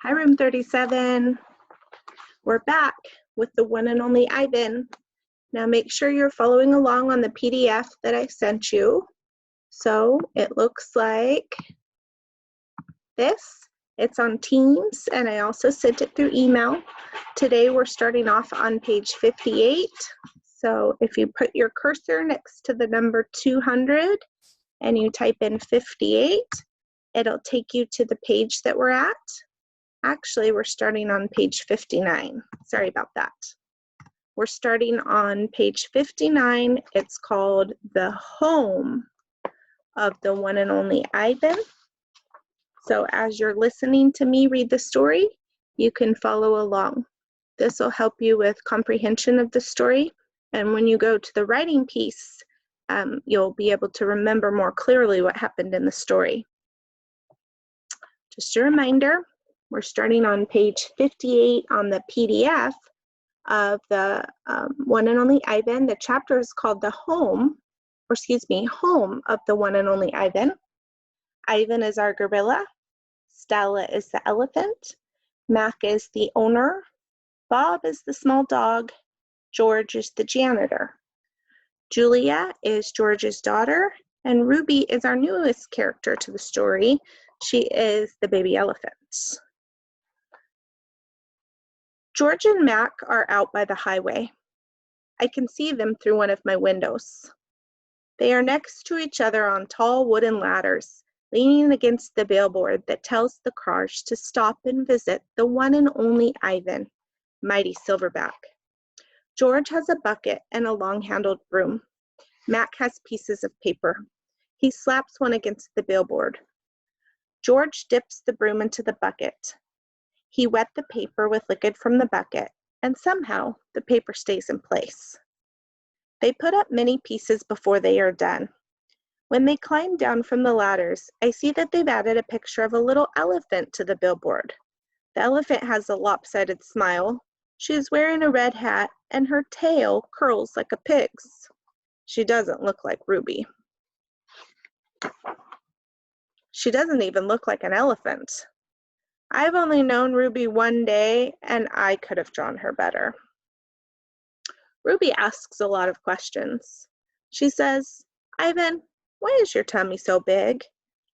Hi, room 37. We're back with the one and only Ivan. Now make sure you're following along on the PDF that I sent you. So it looks like this. It's on Teams, and I also sent it through email. Today we're starting off on page 58. So if you put your cursor next to the number 200 and you type in 58, it'll take you to the page that we're at. Actually, we're starting on page 59. Sorry about that. We're starting on page 59. It's called The Home of the One and Only Ivan. So as you're listening to me read the story, you can follow along. This will help you with comprehension of the story. And when you go to the writing piece, you'll be able to remember more clearly what happened in the story. Just a reminder, we're starting on page 58 on the PDF of the One and Only Ivan. The chapter is called Home of the One and Only Ivan. Ivan is our gorilla. Stella is the elephant. Mac is the owner. Bob is the small dog. George is the janitor. Julia is George's daughter. And Ruby is our newest character to the story. She is the baby elephant. George and Mac are out by the highway. I can see them through one of my windows. They are next to each other on tall wooden ladders, leaning against the billboard that tells the cars to stop and visit the one and only Ivan, mighty Silverback. George has a bucket and a long-handled broom. Mac has pieces of paper. He slaps one against the billboard. George dips the broom into the bucket. He wet the paper with liquid from the bucket, and somehow the paper stays in place. They put up many pieces before they are done. When they climb down from the ladders, I see that they've added a picture of a little elephant to the billboard. The elephant has a lopsided smile. She is wearing a red hat, and her tail curls like a pig's. She doesn't look like Ruby. She doesn't even look like an elephant. I've only known Ruby one day, and I could have drawn her better. Ruby asks a lot of questions. She says, Ivan, why is your tummy so big?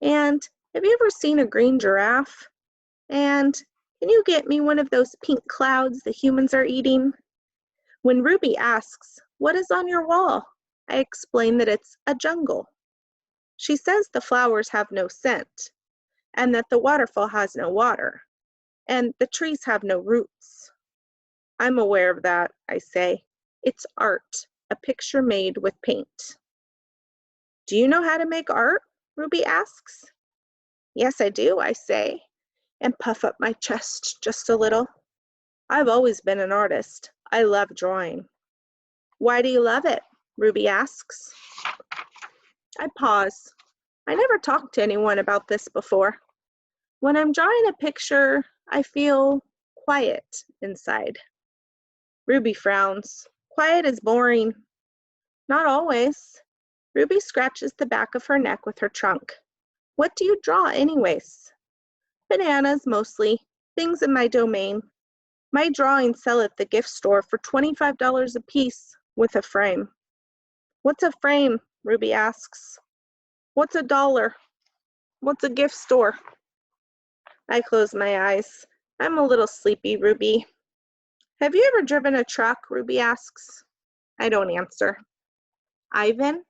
And have you ever seen a green giraffe? And can you get me one of those pink clouds the humans are eating? When Ruby asks, what is on your wall? I explain that it's a jungle. She says the flowers have no scent, and that the waterfall has no water, and the trees have no roots. I'm aware of that, I say. It's art, a picture made with paint. Do you know how to make art? Ruby asks. Yes, I do, I say, and puff up my chest just a little. I've always been an artist. I love drawing. Why do you love it? Ruby asks. I pause. I never talked to anyone about this before. When I'm drawing a picture, I feel quiet inside. Ruby frowns. Quiet is boring. Not always. Ruby scratches the back of her neck with her trunk. What do you draw anyways? Bananas mostly, things in my domain. My drawings sell at the gift store for $25 a piece with a frame. What's a frame? Ruby asks. What's $1? What's a gift store? I close my eyes. I'm a little sleepy, Ruby. Have you ever driven a truck? Ruby asks. I don't answer. Ivan?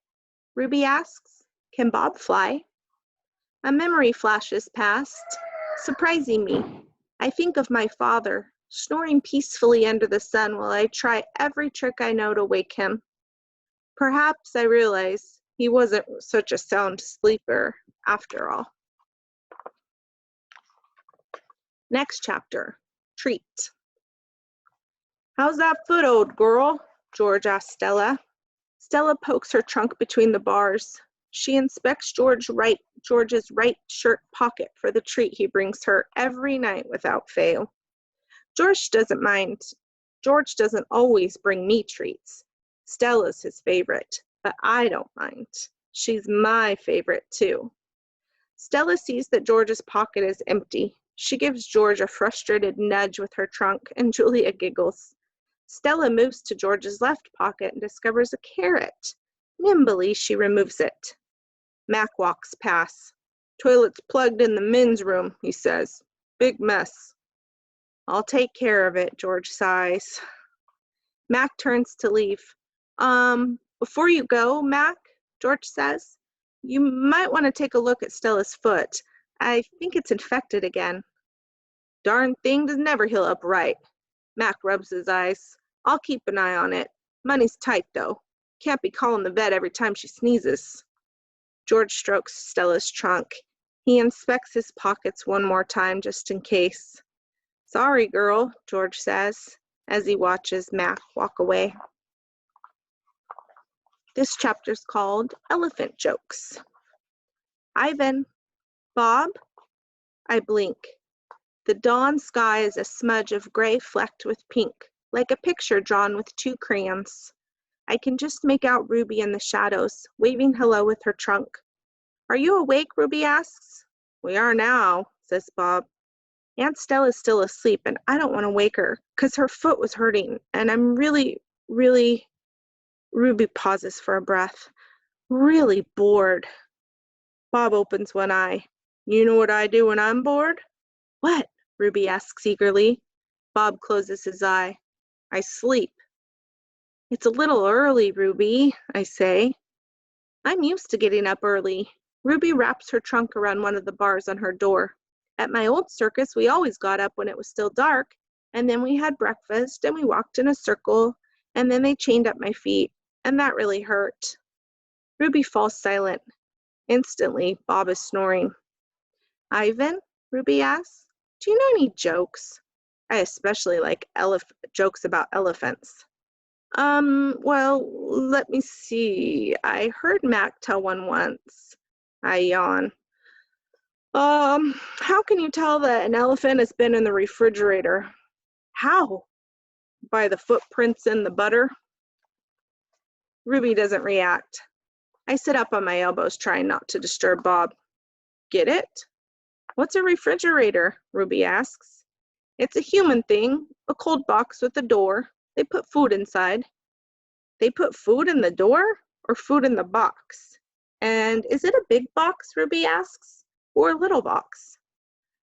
Ruby asks. Can Bob fly? A memory flashes past, surprising me. I think of my father, snoring peacefully under the sun while I try every trick I know to wake him. Perhaps I realize he wasn't such a sound sleeper after all. Next chapter, treat. How's that foot, old girl? George asks Stella. Stella pokes her trunk between the bars. She inspects George's right shirt pocket for the treat he brings her every night without fail. George doesn't mind. George doesn't always bring me treats. Stella's his favorite, but I don't mind. She's my favorite too. Stella sees that George's pocket is empty. She gives George a frustrated nudge with her trunk, and Julia giggles. Stella moves to George's left pocket and discovers a carrot. Nimbly, she removes it. Mac walks past. Toilet's plugged in the men's room, he says. Big mess. I'll take care of it, George sighs. Mac turns to leave. Before you go, Mac, George says, you might want to take a look at Stella's foot. I think it's infected again. Darn thing does never heal up right. Mac rubs his eyes. I'll keep an eye on it. Money's tight, though. Can't be calling the vet every time she sneezes. George strokes Stella's trunk. He inspects his pockets one more time just in case. Sorry, girl, George says, as he watches Mac walk away. This chapter's called Elephant Jokes. Ivan. Bob? I blink. The dawn sky is a smudge of gray flecked with pink, like a picture drawn with 2 crayons. I can just make out Ruby in the shadows, waving hello with her trunk. Are you awake? Ruby asks. We are now, says Bob. Aunt Stella's still asleep, and I don't want to wake her, 'cause her foot was hurting, and I'm really, Ruby pauses for a breath, really bored. Bob opens one eye. You know what I do when I'm bored? What? Ruby asks eagerly. Bob closes his eye. I sleep. It's a little early, Ruby, I say. I'm used to getting up early. Ruby wraps her trunk around one of the bars on her door. At my old circus, we always got up when it was still dark, and then we had breakfast, and we walked in a circle, and then they chained up my feet, and that really hurt. Ruby falls silent. Instantly, Bob is snoring. Ivan? Ruby asks. Do you know any jokes? I especially like jokes about elephants. Well, let me see. I heard Mac tell one once. I yawn. How can you tell that an elephant has been in the refrigerator? How? By the footprints in the butter? Ruby doesn't react. I sit up on my elbows, trying not to disturb Bob. Get it? What's a refrigerator? Ruby asks. It's a human thing, a cold box with a door. They put food inside. They put food in the door or food in the box? And is it a big box, Ruby asks, or a little box?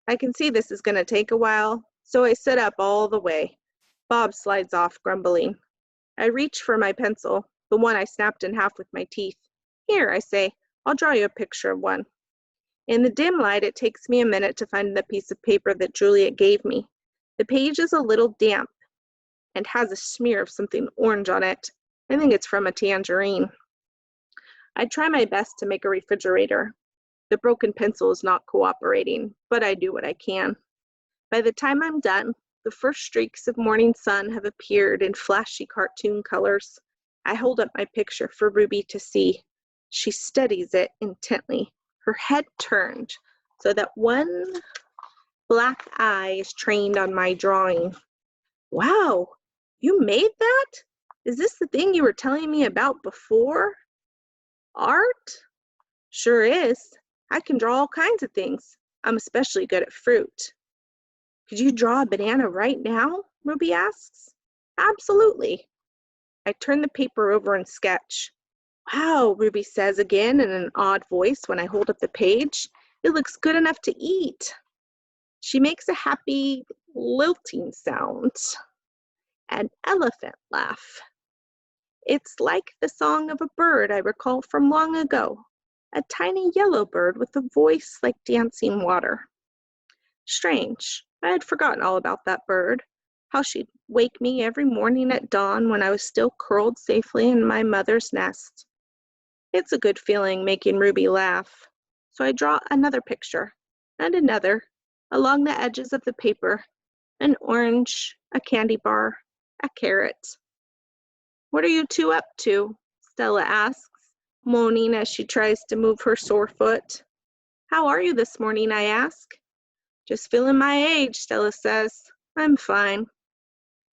I can see this is going to take a while, so I sit up all the way. Bob slides off, grumbling. I reach for my pencil, the one I snapped in half with my teeth. Here, I say, I'll draw you a picture of one. In the dim light, it takes me a minute to find the piece of paper that Juliet gave me. The page is a little damp and has a smear of something orange on it. I think it's from a tangerine. I try my best to make a refrigerator. The broken pencil is not cooperating, but I do what I can. By the time I'm done, the first streaks of morning sun have appeared in flashy cartoon colors. I hold up my picture for Ruby to see. She studies it intently, her head turned so that one black eye is trained on my drawing. Wow, you made that? Is this the thing you were telling me about before? Art? Sure is. I can draw all kinds of things. I'm especially good at fruit. Could you draw a banana right now? Ruby asks. Absolutely. I turn the paper over and sketch. Wow, Ruby says again in an odd voice when I hold up the page. It looks good enough to eat. She makes a happy lilting sound. An elephant laugh. It's like the song of a bird I recall from long ago. A tiny yellow bird with a voice like dancing water. Strange. I had forgotten all about that bird. How she'd wake me every morning at dawn when I was still curled safely in my mother's nest. It's a good feeling making Ruby laugh. So I draw another picture, and another, along the edges of the paper. An orange, a candy bar, a carrot. What are you two up to? Stella asks, moaning as she tries to move her sore foot. How are you this morning? I ask. Just feeling my age, Stella says. I'm fine.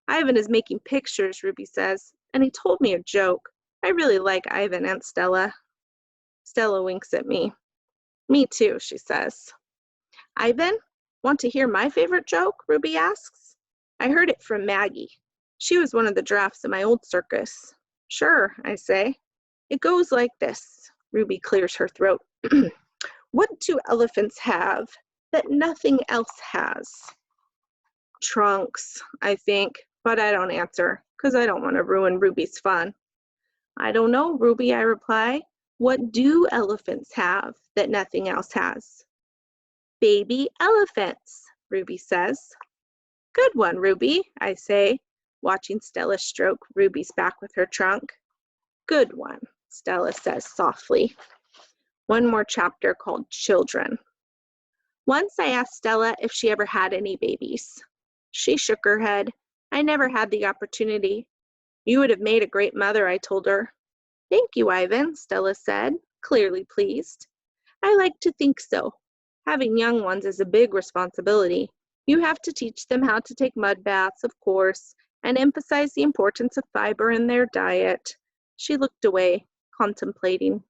Ivan is making pictures, Ruby says, and he told me a joke. I really like Ivan, Aunt Stella. Stella winks at me. Me too, she says. Ivan, Want to hear my favorite joke? Ruby asks. I heard it from Maggie. She was one of the giraffes in my old circus. Sure, I say. It goes like this. Ruby clears her throat. What do elephants have that nothing else has? Trunks, I think, but I don't answer because I don't want to ruin Ruby's fun. I don't know, Ruby, I reply. What do elephants have that nothing else has? Baby elephants, Ruby says. Good one, Ruby, I say, watching Stella stroke Ruby's back with her trunk. Good one, Stella says softly. One more chapter called Children. Once I asked Stella if she ever had any babies. She shook her head. I never had the opportunity. You would have made a great mother, I told her. Thank you, Ivan, Stella said, clearly pleased. I like to think so. Having young ones is a big responsibility. You have to teach them how to take mud baths, of course, and emphasize the importance of fiber in their diet. She looked away, contemplating.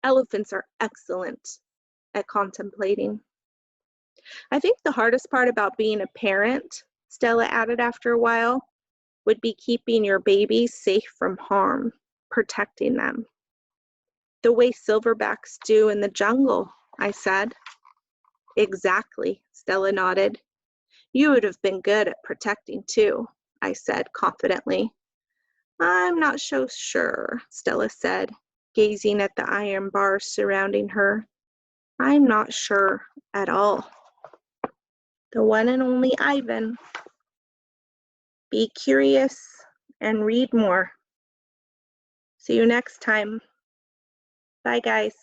Elephants are excellent at contemplating. I think the hardest part about being a parent, Stella added after a while, would be keeping your babies safe from harm, protecting them. The way silverbacks do in the jungle, I said. Exactly, Stella nodded. You would have been good at protecting too, I said confidently. I'm not so sure, Stella said, gazing at the iron bars surrounding her. I'm not sure at all. The one and only Ivan. Be curious and read more. See you next time. Bye, guys.